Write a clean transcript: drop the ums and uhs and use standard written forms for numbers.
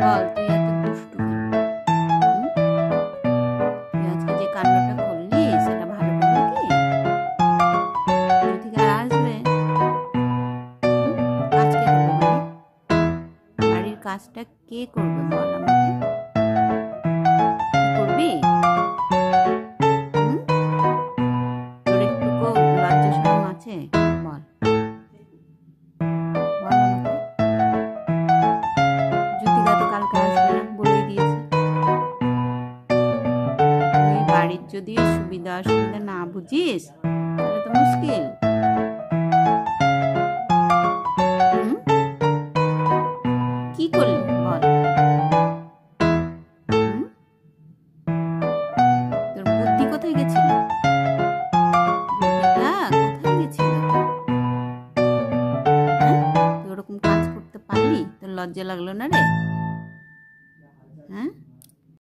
বল তুই এত দুষ্টু কেন? তুই আজকে যে কান্নাটা করলি সেটা ভালো করলি কি? থেকে আর আসবে? কাজ কে করবে? বাড়ির কাজটা কে করবে বল আমাকে? করবি? তোর একটুকু লজ্জা শরম আছে? বল বল আমাকে। জ্যোতিকা তো কালকে আসবে না বলেই দিয়েছে। তুই বাড়ির যদি সুবিধা অসুবিধা না বুঝিস তাহলে তো মুশকিল। কি করলি বল? তোর বুদ্ধি কোথায় গেছিল? বুদ্ধিটা কোথায় গেছিল? তুই ওরকম কাজ করতে পারলি? তোর লজ্জা লাগলো না রে? হ্যাঁ?